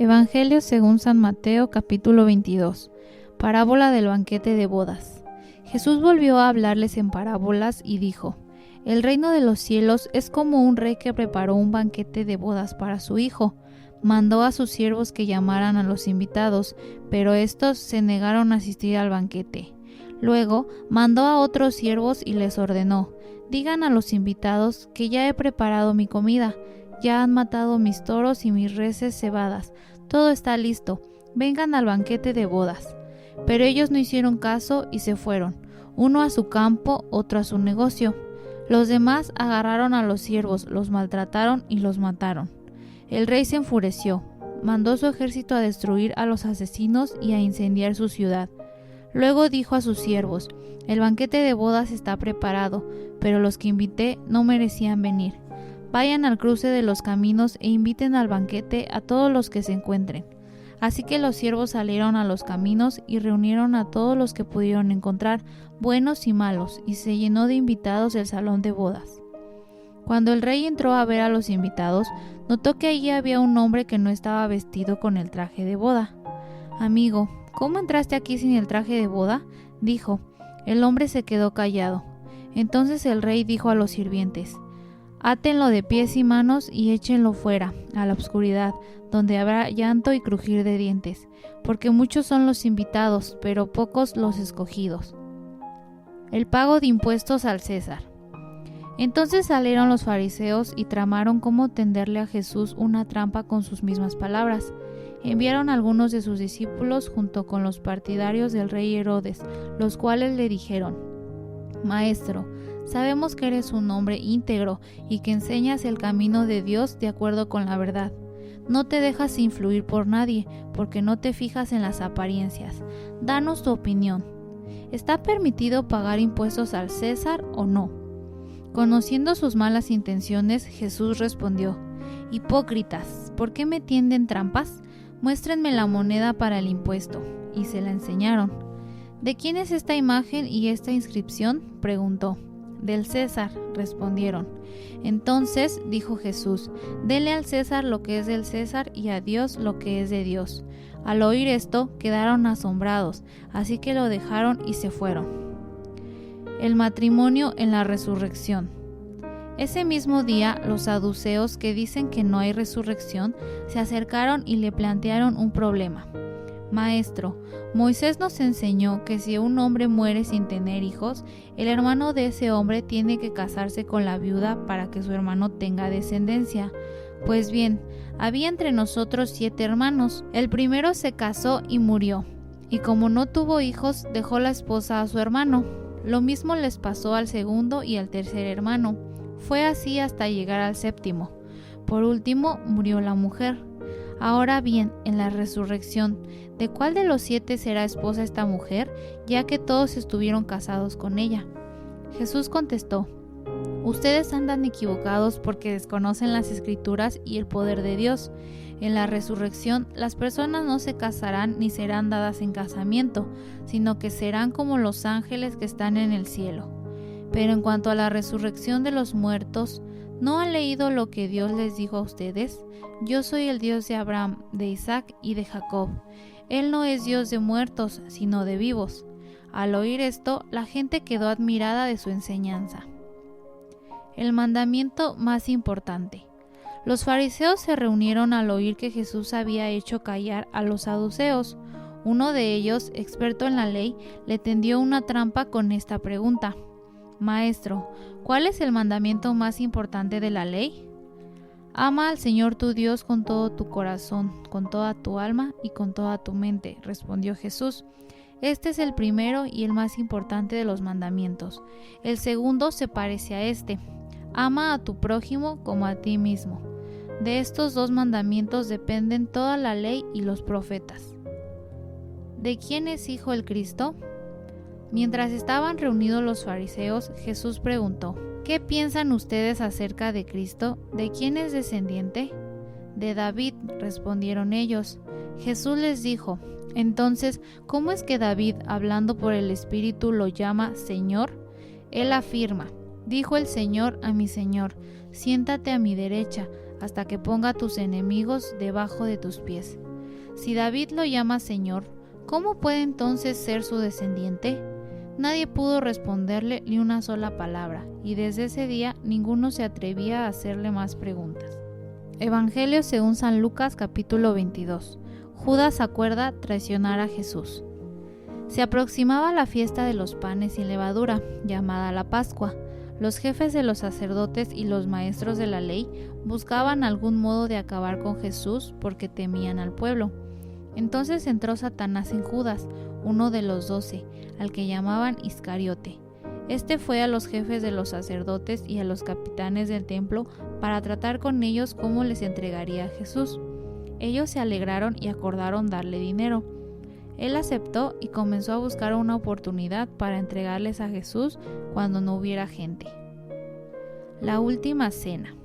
Evangelio según San Mateo, capítulo 22. Parábola del banquete de bodas. Jesús volvió a hablarles en parábolas y dijo: El reino de los cielos es como un rey que preparó un banquete de bodas para su hijo. Mandó a sus siervos que llamaran a los invitados, pero estos se negaron a asistir al banquete. Luego mandó a otros siervos y les ordenó: Digan a los invitados que ya he preparado mi comida. Ya han matado mis toros y mis reses cebadas. Todo está listo. Vengan al banquete de bodas. Pero ellos no hicieron caso y se fueron, uno a su campo, otro a su negocio. Los demás agarraron a los siervos, los maltrataron y los mataron. El rey se enfureció, mandó su ejército a destruir a los asesinos y a incendiar su ciudad. Luego dijo a sus siervos: El banquete de bodas está preparado, pero los que invité no merecían venir. Vayan al cruce de los caminos e inviten al banquete a todos los que se encuentren. Así que los siervos salieron a los caminos y reunieron a todos los que pudieron encontrar, buenos y malos, y se llenó de invitados el salón de bodas. Cuando el rey entró a ver a los invitados, notó que allí había un hombre que no estaba vestido con el traje de boda. «Amigo, ¿cómo entraste aquí sin el traje de boda?», dijo. El hombre se quedó callado. Entonces el rey dijo a los sirvientes: Átenlo de pies y manos y échenlo fuera, a la oscuridad, donde habrá llanto y crujir de dientes, porque muchos son los invitados, pero pocos los escogidos. El pago de impuestos al César. Entonces salieron los fariseos y tramaron cómo tenderle a Jesús una trampa con sus mismas palabras. Enviaron a algunos de sus discípulos junto con los partidarios del rey Herodes, los cuales le dijeron: Maestro, sabemos que eres un hombre íntegro y que enseñas el camino de Dios de acuerdo con la verdad. No te dejas influir por nadie, porque no te fijas en las apariencias. Danos tu opinión. ¿Está permitido pagar impuestos al César o no? Conociendo sus malas intenciones, Jesús respondió: Hipócritas, ¿por qué me tienden trampas? Muéstrenme la moneda para el impuesto. Y se la enseñaron. ¿De quién es esta imagen y esta inscripción?, preguntó. Del César, respondieron. Entonces dijo Jesús: Denle al César lo que es del César y a Dios lo que es de Dios. Al oír esto, quedaron asombrados, así que lo dejaron y se fueron. El matrimonio en la resurrección. Ese mismo día, los saduceos, que dicen que no hay resurrección, se acercaron y le plantearon un problema. Maestro, Moisés nos enseñó que si un hombre muere sin tener hijos, el hermano de ese hombre tiene que casarse con la viuda para que su hermano tenga descendencia. Pues bien, había entre nosotros 7 hermanos. El primero se casó y murió, y como no tuvo hijos, dejó la esposa a su hermano. Lo mismo les pasó al segundo y al tercer hermano. Fue así hasta llegar al séptimo. Por último, murió la mujer. Ahora bien, en la resurrección, ¿de cuál de los 7 será esposa esta mujer, ya que todos estuvieron casados con ella? Jesús contestó: Ustedes andan equivocados porque desconocen las Escrituras y el poder de Dios. En la resurrección, las personas no se casarán ni serán dadas en casamiento, sino que serán como los ángeles que están en el cielo. Pero en cuanto a la resurrección de los muertos, ¿no han leído lo que Dios les dijo a ustedes? Yo soy el Dios de Abraham, de Isaac y de Jacob. Él no es Dios de muertos, sino de vivos. Al oír esto, la gente quedó admirada de su enseñanza. El mandamiento más importante. Los fariseos se reunieron al oír que Jesús había hecho callar a los saduceos. Uno de ellos, experto en la ley, le tendió una trampa con esta pregunta: Maestro, ¿cuál es el mandamiento más importante de la ley? Ama al Señor tu Dios con todo tu corazón, con toda tu alma y con toda tu mente, respondió Jesús. Este es el primero y el más importante de los mandamientos. El segundo se parece a este: ama a tu prójimo como a ti mismo. De estos 2 mandamientos dependen toda la ley y los profetas. ¿De quién es hijo el Cristo? Mientras estaban reunidos los fariseos, Jesús preguntó: ¿Qué piensan ustedes acerca de Cristo? ¿De quién es descendiente? De David, respondieron ellos. Jesús les dijo: Entonces, ¿cómo es que David, hablando por el Espíritu, lo llama Señor? Él afirma: Dijo el Señor a mi Señor: Siéntate a mi derecha, hasta que ponga tus enemigos debajo de tus pies. Si David lo llama Señor, ¿cómo puede entonces ser su descendiente? Nadie pudo responderle ni una sola palabra, y desde ese día ninguno se atrevía a hacerle más preguntas. Evangelio según San Lucas capítulo 22. Judas acuerda traicionar a Jesús. Se aproximaba la fiesta de los panes sin levadura, llamada la Pascua. Los jefes de los sacerdotes y los maestros de la ley buscaban algún modo de acabar con Jesús porque temían al pueblo. Entonces entró Satanás en Judas, uno de los 12, al que llamaban Iscariote. Este fue a los jefes de los sacerdotes y a los capitanes del templo para tratar con ellos cómo les entregaría a Jesús. Ellos se alegraron y acordaron darle dinero. Él aceptó y comenzó a buscar una oportunidad para entregarles a Jesús cuando no hubiera gente. La última cena.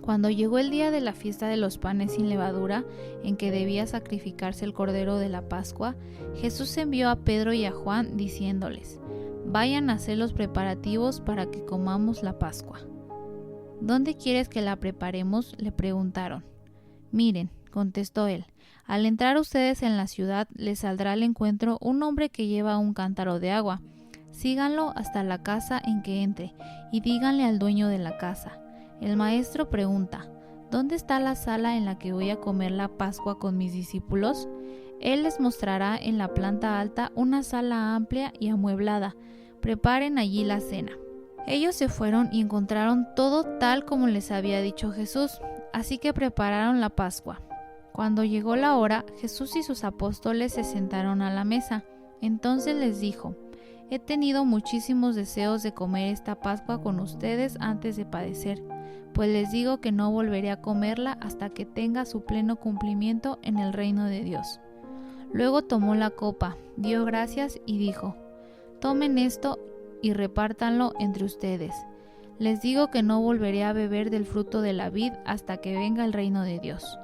Cuando llegó el día de la fiesta de los panes sin levadura, en que debía sacrificarse el cordero de la Pascua, Jesús envió a Pedro y a Juan diciéndoles: «Vayan a hacer los preparativos para que comamos la Pascua». «¿Dónde quieres que la preparemos?», le preguntaron. «Miren», contestó él, «al entrar ustedes en la ciudad les saldrá al encuentro un hombre que lleva un cántaro de agua. Síganlo hasta la casa en que entre y díganle al dueño de la casa: el maestro pregunta, ¿dónde está la sala en la que voy a comer la Pascua con mis discípulos? Él les mostrará en la planta alta una sala amplia y amueblada. Preparen allí la cena». Ellos se fueron y encontraron todo tal como les había dicho Jesús, así que prepararon la Pascua. Cuando llegó la hora, Jesús y sus apóstoles se sentaron a la mesa. Entonces les dijo: «He tenido muchísimos deseos de comer esta Pascua con ustedes antes de padecer, pues les digo que no volveré a comerla hasta que tenga su pleno cumplimiento en el reino de Dios». Luego tomó la copa, dio gracias y dijo: «Tomen esto y repártanlo entre ustedes. Les digo que no volveré a beber del fruto de la vid hasta que venga el reino de Dios».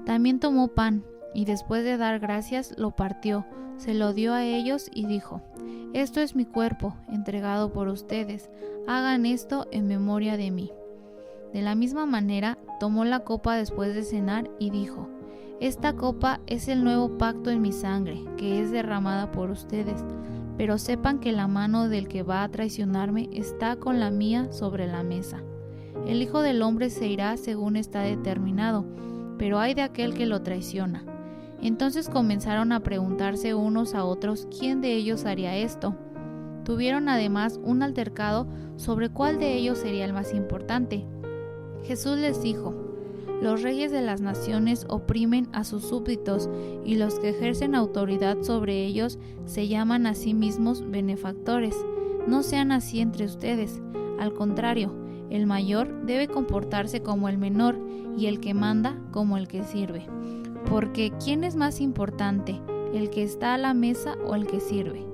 También tomó pan, y después de dar gracias lo partió, se lo dio a ellos y dijo: «Esto es mi cuerpo, entregado por ustedes. Hagan esto en memoria de mí». De la misma manera, tomó la copa después de cenar y dijo: «Esta copa es el nuevo pacto en mi sangre, que es derramada por ustedes. Pero sepan que la mano del que va a traicionarme está con la mía sobre la mesa. El Hijo del Hombre se irá según está determinado, pero ay de aquel que lo traiciona». Entonces comenzaron a preguntarse unos a otros quién de ellos haría esto. Tuvieron además un altercado sobre cuál de ellos sería el más importante. Jesús les dijo: «Los reyes de las naciones oprimen a sus súbditos, y los que ejercen autoridad sobre ellos se llaman a sí mismos benefactores. No sean así entre ustedes. Al contrario, el mayor debe comportarse como el menor, y el que manda como el que sirve. Porque ¿quién es más importante, el que está a la mesa o el que sirve?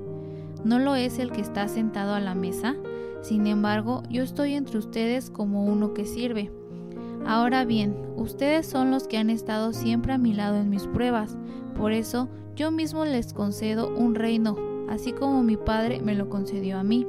¿No lo es el que está sentado a la mesa? Sin embargo, yo estoy entre ustedes como uno que sirve. Ahora bien, ustedes son los que han estado siempre a mi lado en mis pruebas. Por eso, yo mismo les concedo un reino, así como mi Padre me lo concedió a mí,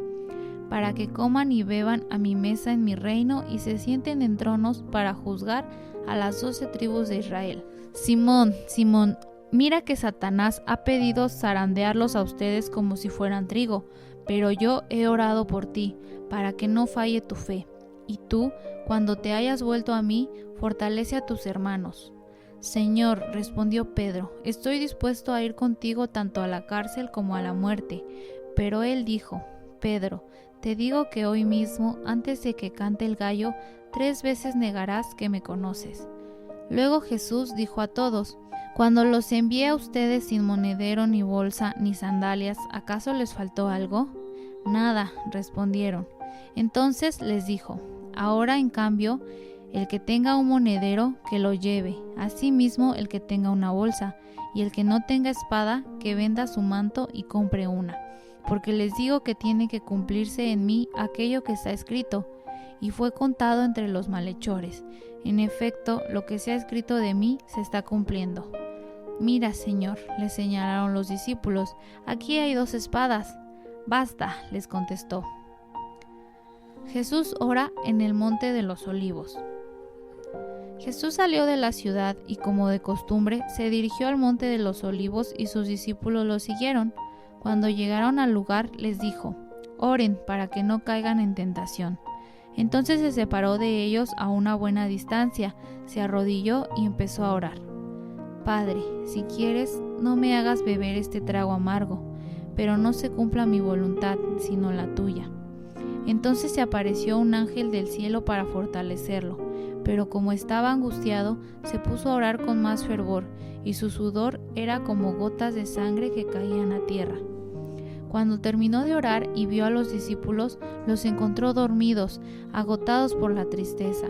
para que coman y beban a mi mesa en mi reino y se sienten en tronos para juzgar a las 12 tribus de Israel. Simón, Simón, mira que Satanás ha pedido zarandearlos a ustedes como si fueran trigo, pero yo he orado por ti, para que no falle tu fe. Y tú, cuando te hayas vuelto a mí, fortalece a tus hermanos». «Señor», respondió Pedro, «estoy dispuesto a ir contigo tanto a la cárcel como a la muerte». Pero él dijo: «Pedro, te digo que hoy mismo, antes de que cante el gallo, 3 veces negarás que me conoces». Luego Jesús dijo a todos: «Cuando los envié a ustedes sin monedero, ni bolsa, ni sandalias, ¿acaso les faltó algo?». «Nada», respondieron. Entonces les dijo: «Ahora, en cambio, el que tenga un monedero, que lo lleve; asimismo el que tenga una bolsa, y el que no tenga espada, que venda su manto y compre una. Porque les digo que tiene que cumplirse en mí aquello que está escrito». Y fue contado entre los malhechores. En efecto, lo que se ha escrito de mí se está cumpliendo. «Mira, Señor», le señalaron los discípulos, «aquí hay 2 espadas». «Basta», les contestó. Jesús ora en el monte de los Olivos. Jesús salió de la ciudad y, como de costumbre, se dirigió al monte de los Olivos y sus discípulos lo siguieron. Cuando llegaron al lugar, les dijo: «Oren para que no caigan en tentación». Entonces se separó de ellos a una buena distancia, se arrodilló y empezó a orar: «Padre, si quieres, no me hagas beber este trago amargo, pero no se cumpla mi voluntad, sino la tuya». Entonces se apareció un ángel del cielo para fortalecerlo, pero como estaba angustiado, se puso a orar con más fervor, y su sudor era como gotas de sangre que caían a tierra. Cuando terminó de orar y vio a los discípulos, los encontró dormidos, agotados por la tristeza.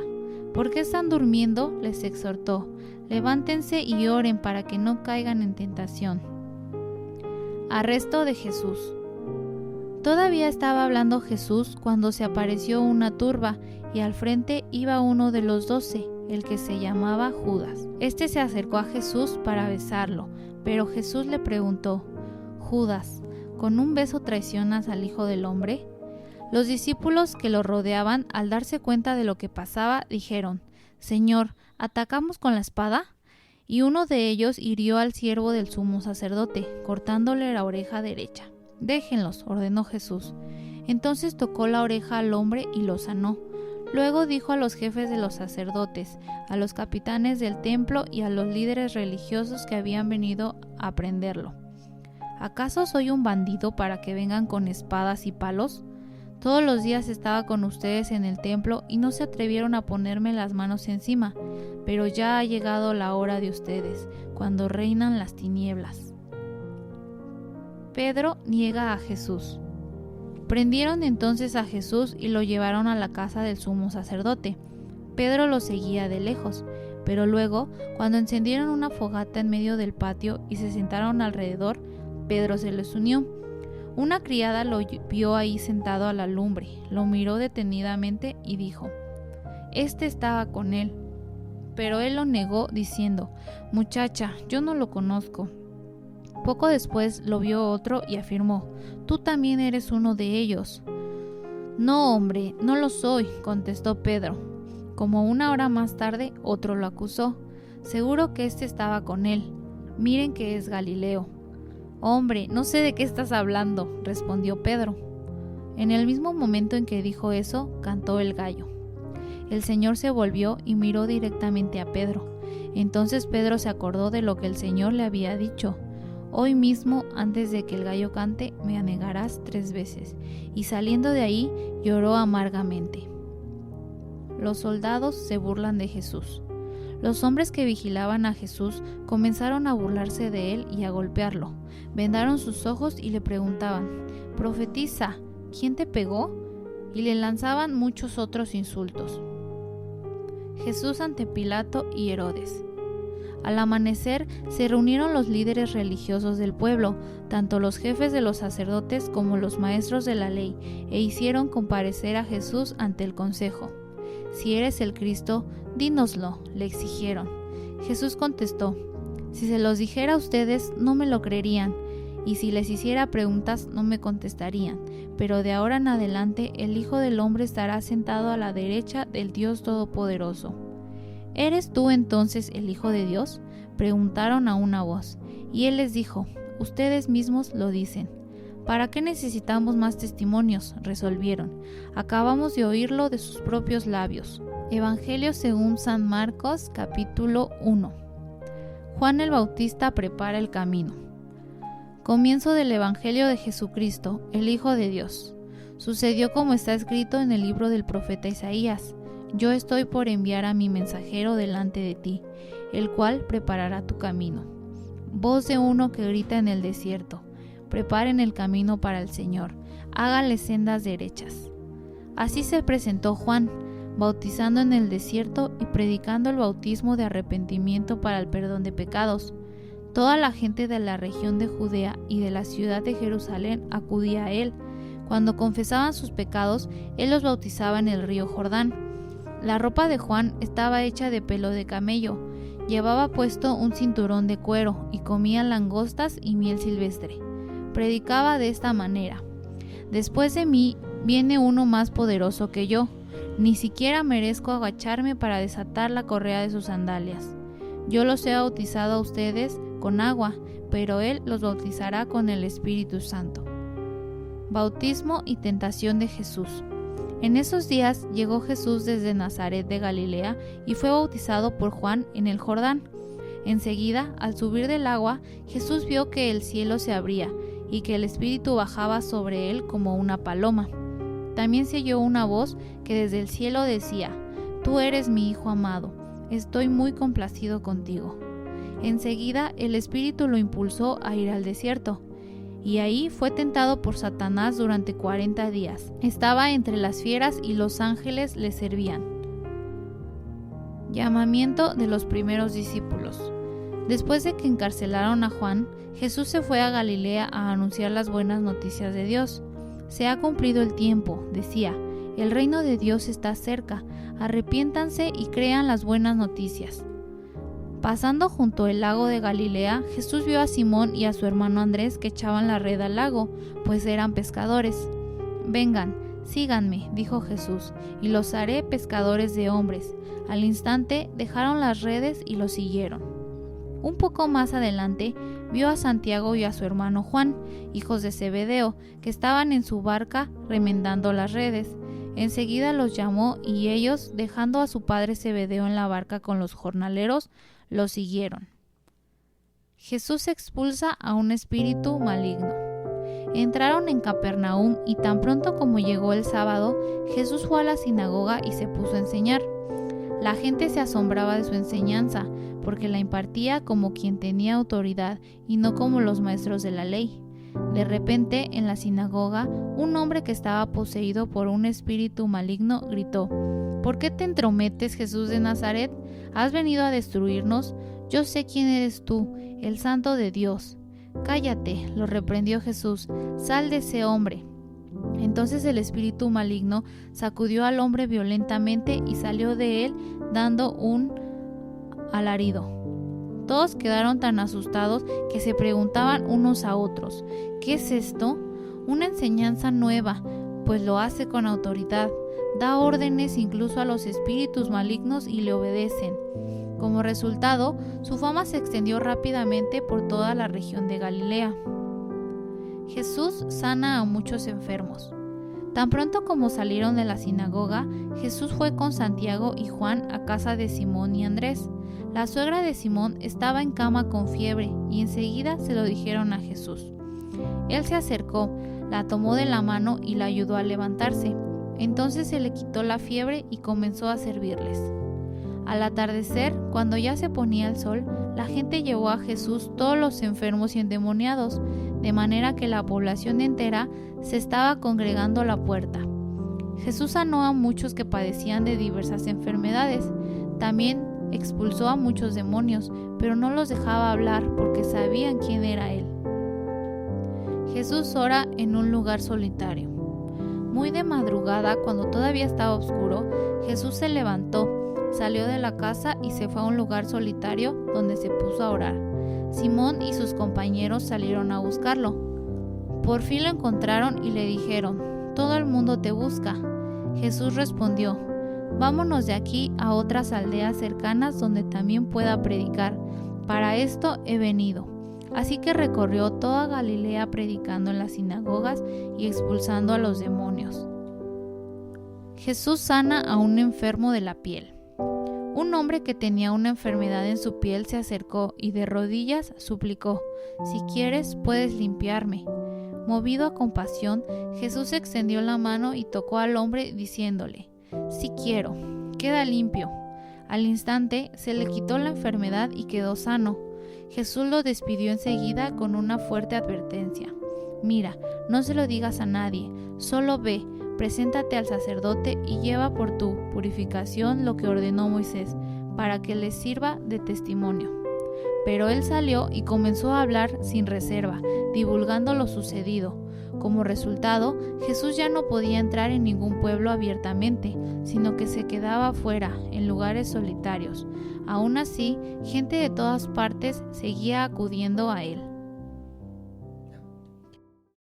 «¿Por qué están durmiendo?», les exhortó. «Levántense y oren para que no caigan en tentación». Arresto de Jesús. Todavía estaba hablando Jesús cuando se apareció una turba, y al frente iba uno de los 12, el que se llamaba Judas. Este se acercó a Jesús para besarlo, pero Jesús le preguntó: «Judas, ¿con un beso traicionas al Hijo del Hombre?». Los discípulos que lo rodeaban, al darse cuenta de lo que pasaba, dijeron: «Señor, ¿atacamos con la espada?». Y uno de ellos hirió al siervo del sumo sacerdote, cortándole la oreja derecha. «Déjenlos», ordenó Jesús. Entonces tocó la oreja al hombre y lo sanó. Luego dijo a los jefes de los sacerdotes, a los capitanes del templo y a los líderes religiosos que habían venido a prenderlo: «¿Acaso soy un bandido para que vengan con espadas y palos? Todos los días estaba con ustedes en el templo y no se atrevieron a ponerme las manos encima, pero ya ha llegado la hora de ustedes, cuando reinan las tinieblas». Pedro niega a Jesús. Prendieron entonces a Jesús y lo llevaron a la casa del sumo sacerdote. Pedro lo seguía de lejos, pero luego, cuando encendieron una fogata en medio del patio y se sentaron alrededor, Pedro se les unió. Una criada lo vio ahí sentado a la lumbre, lo miró detenidamente y dijo: «Este estaba con él». Pero él lo negó diciendo: «Muchacha, yo no lo conozco». Poco después lo vio otro y afirmó: «Tú también eres uno de ellos». «No, hombre, no lo soy», contestó Pedro. Como una hora más tarde, otro lo acusó: «Seguro que este estaba con él. Miren que es Galileo». «Hombre, no sé de qué estás hablando», respondió Pedro. En el mismo momento en que dijo eso, cantó el gallo. El Señor se volvió y miró directamente a Pedro. Entonces Pedro se acordó de lo que el Señor le había dicho: «Hoy mismo, antes de que el gallo cante, me negarás 3 veces». Y saliendo de ahí, lloró amargamente. Los soldados se burlan de Jesús. Los hombres que vigilaban a Jesús comenzaron a burlarse de él y a golpearlo. Vendaron sus ojos y le preguntaban: «Profetiza, ¿quién te pegó?». Y le lanzaban muchos otros insultos. Jesús ante Pilato y Herodes. Al amanecer se reunieron los líderes religiosos del pueblo, tanto los jefes de los sacerdotes como los maestros de la ley, e hicieron comparecer a Jesús ante el consejo. «Si eres el Cristo, dínoslo», le exigieron. Jesús contestó: «Si se los dijera a ustedes, no me lo creerían, y si les hiciera preguntas, no me contestarían. Pero de ahora en adelante, el Hijo del Hombre estará sentado a la derecha del Dios Todopoderoso». «¿Eres tú entonces el Hijo de Dios?», preguntaron a una voz. Y él les dijo: «Ustedes mismos lo dicen». «¿Para qué necesitamos más testimonios?», resolvieron. «Acabamos de oírlo de sus propios labios». Evangelio según San Marcos, capítulo 1. Juan el Bautista prepara el camino. Comienzo del Evangelio de Jesucristo, el Hijo de Dios. Sucedió como está escrito en el libro del profeta Isaías: «Yo estoy por enviar a mi mensajero delante de ti, el cual preparará tu camino». Voz de uno que grita en el desierto: «Preparen el camino para el Señor, háganle sendas derechas». Así se presentó Juan, bautizando en el desierto y predicando el bautismo de arrepentimiento para el perdón de pecados. Toda la gente de la región de Judea y de la ciudad de Jerusalén acudía a él. Cuando confesaban sus pecados, él los bautizaba en el río Jordán. La ropa de Juan estaba hecha de pelo de camello, llevaba puesto un cinturón de cuero y comía langostas y miel silvestre. Predicaba de esta manera: «Después de mí viene uno más poderoso que yo, Ni siquiera merezco agacharme para desatar la correa de sus sandalias. Yo los he bautizado a ustedes con agua, pero Él los bautizará con el Espíritu Santo. Bautismo y tentación de Jesús. En esos días llegó Jesús desde Nazaret de Galilea y fue bautizado por Juan en el Jordán. Enseguida, al subir del agua, Jesús vio que el cielo se abría y que el Espíritu bajaba sobre él como una paloma. También se oyó una voz que desde el cielo decía: «Tú eres mi Hijo amado, estoy muy complacido contigo». Enseguida el Espíritu lo impulsó a ir al desierto, y ahí fue tentado por Satanás durante 40 días. Estaba entre las fieras y los ángeles le servían. Llamamiento de los primeros discípulos. Después de que encarcelaron a Juan, Jesús se fue a Galilea a anunciar las buenas noticias de Dios. «Se ha cumplido el tiempo», decía, «el reino de Dios está cerca, arrepiéntanse y crean las buenas noticias». Pasando junto al lago de Galilea, Jesús vio a Simón y a su hermano Andrés que echaban la red al lago, pues eran pescadores. «Vengan, síganme», dijo Jesús, «y los haré pescadores de hombres». Al instante dejaron las redes y lo siguieron. Un poco más adelante vio a Santiago y a su hermano Juan, hijos de Zebedeo, que estaban en su barca remendando las redes. Enseguida los llamó y ellos, dejando a su padre Zebedeo en la barca con los jornaleros, lo siguieron. Jesús expulsa a un espíritu maligno. Entraron en Capernaum y tan pronto como llegó el sábado, Jesús fue a la sinagoga y se puso a enseñar. La gente se asombraba de su enseñanza, porque la impartía como quien tenía autoridad y no como los maestros de la ley. De repente, en la sinagoga, un hombre que estaba poseído por un espíritu maligno gritó: «¿Por qué te entrometes, Jesús de Nazaret? ¿Has venido a destruirnos? Yo sé quién eres tú, el Santo de Dios». «Cállate», lo reprendió Jesús, «sal de ese hombre». Entonces el espíritu maligno sacudió al hombre violentamente y salió de él dando un alarido. Todos quedaron tan asustados que se preguntaban unos a otros: «¿Qué es esto? Una enseñanza nueva, pues lo hace con autoridad. Da órdenes incluso a los espíritus malignos y le obedecen». Como resultado, su fama se extendió rápidamente por toda la región de Galilea. Jesús sana a muchos enfermos. Tan pronto como salieron de la sinagoga, Jesús fue con Santiago y Juan a casa de Simón y Andrés. La suegra de Simón estaba en cama con fiebre y enseguida se lo dijeron a Jesús. Él se acercó, la tomó de la mano y la ayudó a levantarse. Entonces se le quitó la fiebre y comenzó a servirles. Al atardecer, cuando ya se ponía el sol, la gente llevó a Jesús todos los enfermos y endemoniados, de manera que la población entera se estaba congregando a la puerta. Jesús sanó a muchos que padecían de diversas enfermedades. También expulsó a muchos demonios, pero no los dejaba hablar porque sabían quién era Él. Jesús ora en un lugar solitario. Muy de madrugada, cuando todavía estaba oscuro, Jesús se levantó, salió de la casa y se fue a un lugar solitario donde se puso a orar. Simón y sus compañeros salieron a buscarlo. Por fin lo encontraron y le dijeron: «Todo el mundo te busca». Jesús respondió: «Vámonos de aquí a otras aldeas cercanas donde también pueda predicar. Para esto he venido». Así que recorrió toda Galilea predicando en las sinagogas y expulsando a los demonios. Jesús sana a un enfermo de la piel. Un hombre que tenía una enfermedad en su piel se acercó y de rodillas suplicó: «Si quieres, puedes limpiarme». Movido a compasión, Jesús extendió la mano y tocó al hombre diciéndole: «Sí quiero, queda limpio». Al instante se le quitó la enfermedad y quedó sano. Jesús lo despidió enseguida con una fuerte advertencia: «Mira, no se lo digas a nadie, solo ve, preséntate al sacerdote y lleva por tu purificación lo que ordenó Moisés, para que les sirva de testimonio». Pero él salió y comenzó a hablar sin reserva, divulgando lo sucedido. Como resultado, Jesús ya no podía entrar en ningún pueblo abiertamente, sino que se quedaba fuera, en lugares solitarios. Aún así, gente de todas partes seguía acudiendo a él.